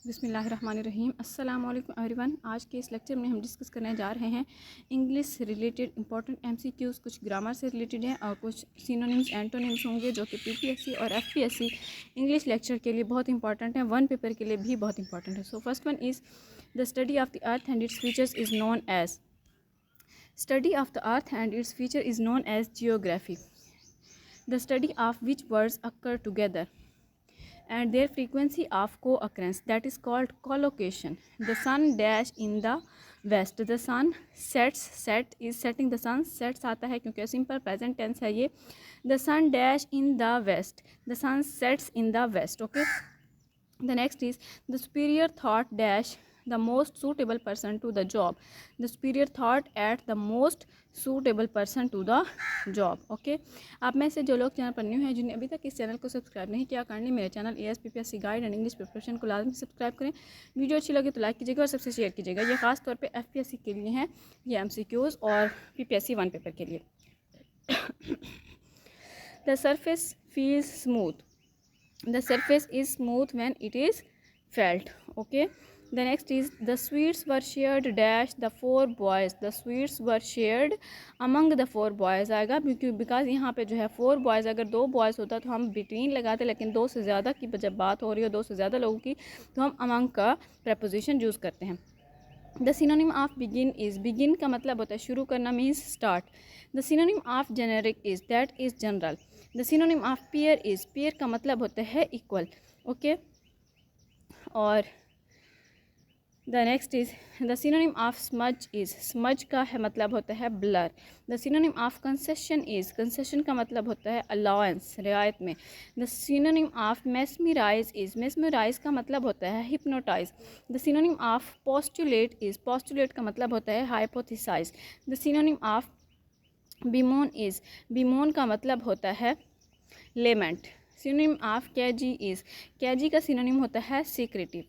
बिस्मिल्लाहिर्रहमानिर्रहीम। अस्सलाम वालेकुम एवरीवन। आज के इस लेक्चर में हम डिस्कस करने जा रहे हैं इंग्लिश से रिलेटेड इंपॉर्टेंट एमसीक्यूज़। कुछ ग्रामर से रिलेटेड हैं और कुछ सिनोनिम्स एंटोनिम्स होंगे जो कि पीपीएससी और एफपीएससी इंग्लिश लेक्चर के लिए बहुत इंपॉर्टेंट है, वन पेपर के लिए भी बहुत इंपॉर्टेंट है। So first one is the study of the earth and its features is known as study of the earth and its feature is known as geography, the study of which words occur together and their frequency of co-occurrence, that is called collocation. The sun dash in the west, the sun sets, set is setting, the sun sets आता है क्योंकि simple present tense है ये. The sun dash in the west, the sun sets in the west. Okay, the next is the superior thought dash the most suitable person to the job, the superior thought at the most suitable person to the job. Okay, आप में से जो लोग channel पर new हैं, जिन्हें अभी तक इस चैनल को सब्सक्राइब नहीं किया, करने मेरे channel ASPPSC guide and English preparation को लाजमी सब्सक्राइब करें. वीडियो अच्छी लगे तो लाइक कीजिएगा और सबसे शेयर कीजिएगा. ये खास तौर पे FPSC के लिए हैं, ये MCQs और PPSC वन पेपर के लिए. The surface feels smooth, the surface is smooth when it is felt. Okay, the next is the sweets were shared dash the four boys, the sweets were shared among the four boys आएगा because यहाँ पे जो है four boys, अगर दो boys होता तो हम बिटवीन लगाते, लेकिन दो से ज़्यादा की जब बात हो रही हो, दो से ज़्यादा लोगों की, तो हम among का preposition यूज़ करते हैं. The synonym of begin is, begin का मतलब होता है शुरू करना, means start. The synonym of generic is, that is general. The synonym of pair is, pair का मतलब होता है equal. Okay, और the next is the synonym of smudge is, smudge का है मतलब होता है blur. The synonym of concession is, concession का मतलब होता है allowance, रियायत में. The synonym of mesmerize is, mesmerize का मतलब होता है hypnotize. The synonym of postulate is, postulate का मतलब होता है hypothesize. The synonym of bemoan is, bemoan का मतलब होता है lament. Synonym of cagey is, cagey का synonym होता है secretive.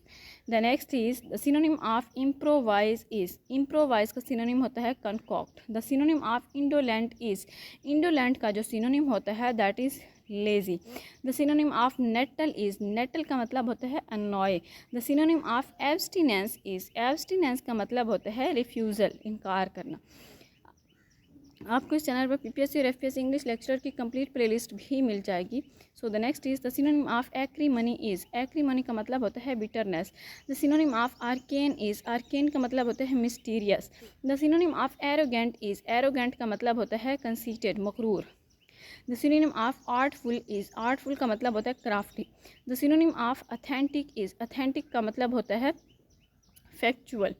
The next is the synonym of improvise is, improvise का synonym होता है concoct. The synonym of indolent is, indolent का जो synonym होता है that is lazy. The synonym of nettle is, nettle का मतलब होता है annoy. The synonym of abstinence is, abstinence का मतलब होता है refusal, इनकार करना. आपको इस चैनल पर PPSC और FPSC इंग्लिश लेक्चर की कंप्लीट प्लेलिस्ट भी मिल जाएगी. So the next is the synonym of acrimony is, acrimony का मतलब होता है bitterness. The synonym of arcane is, arcane का मतलब होता है mysterious. The synonym of arrogant is, arrogant का मतलब होता है कंसीटेड, मकरूर. The synonym of artful is, artful का मतलब होता है crafty. The synonym of authentic is, authentic का मतलब होता है फैक्चुअल,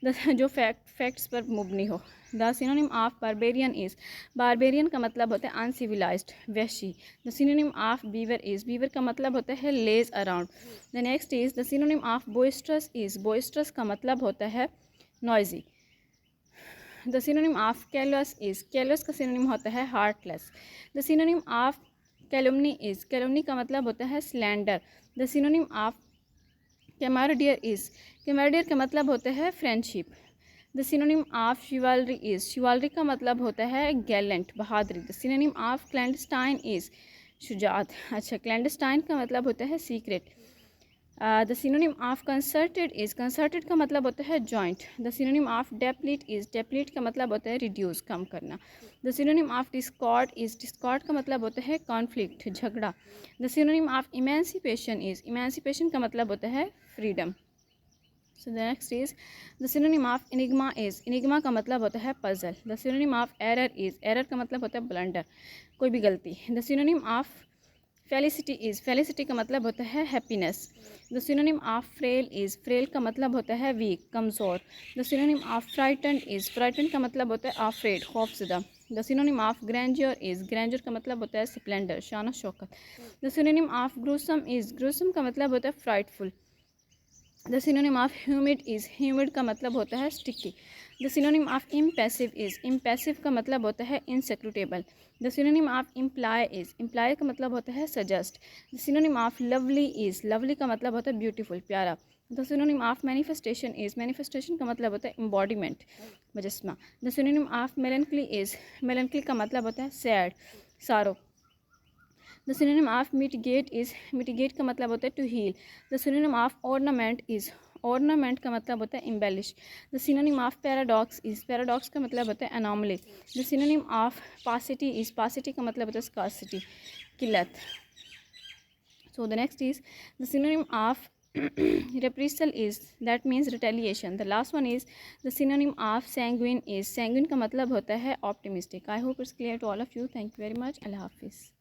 जो फैक्ट्स पर मुबनी हो. The synonym of barbarian is, barbarian का मतलब होता है अनसिविलाइज्ड, वैशी. The synonym of beaver is, beaver का मतलब होता है laze around. The next is the synonym of boisterous is, boisterous का मतलब होता है noisy. The synonym of callous is, callous का सिनोनिम होता है heartless. The synonym of calumny is, calumny का मतलब होता है slander. The synonym of camaraderie is, कैमारडियर का मतलब होता है friendship. The synonym of chivalry is, chivalry का मतलब होता है गैलेंट, बहादुरी. The synonym of clandestine is, शुजात. अच्छा, क्लैंडस्टाइन का मतलब होता है secret. The synonym of concerted is, concerted का मतलब होता है joint. The synonym of deplete is, deplete का मतलब होता है रिड्यूस, कम करना. The synonym of discord is, discord का मतलब होता है कॉन्फ्लिक्ट, झगड़ा. The synonym of emancipation is, emancipation का मतलब होता है freedom. So the next is the synonym of enigma is, enigma का मतलब होता है puzzle. The synonym of error is, error का मतलब होता है blunder, कोई भी गलती. The synonym of felicity is, felicity का मतलब होता है happiness. The synonym of frail is, frail का मतलब होता है weak, कमज़ोर. The synonym of frightened is, frightened का मतलब होता है afraid, खौफज़दा. The synonym of grandeur is, grandeur का मतलब होता है splendor, शान Shaukat. The synonym of gruesome is, gruesome का मतलब होता है frightful. The synonym of humid is, humid का मतलब होता है sticky. The synonym of impassive is, impassive का मतलब होता है inscrutable. The synonym of imply is, imply का मतलब होता है suggest. The synonym of lovely is, lovely का मतलब होता है ब्यूटीफुल, प्यारा. The synonym of manifestation is, manifestation का मतलब होता है एम्बॉडीमेंट, मुजस्मा. The synonym of melancholy is, melancholy का मतलब होता है sad, sorrow. The synonym of mitigate is, mitigate का मतलब होता है to heal. The synonym of ornament is, ornament का मतलब होता है embellish. The synonym of paradox is, paradox का मतलब होता है anomaly. The synonym of paucity is, paucity का मतलब होता है स्कार्सिटी, किल्लत. So the next is the synonym of reprisal is, that means retaliation. The last one is the synonym of sanguine is, sanguine का मतलब होता है optimistic. I hope it's clear to all of you. Thank you very much. Allah Hafiz.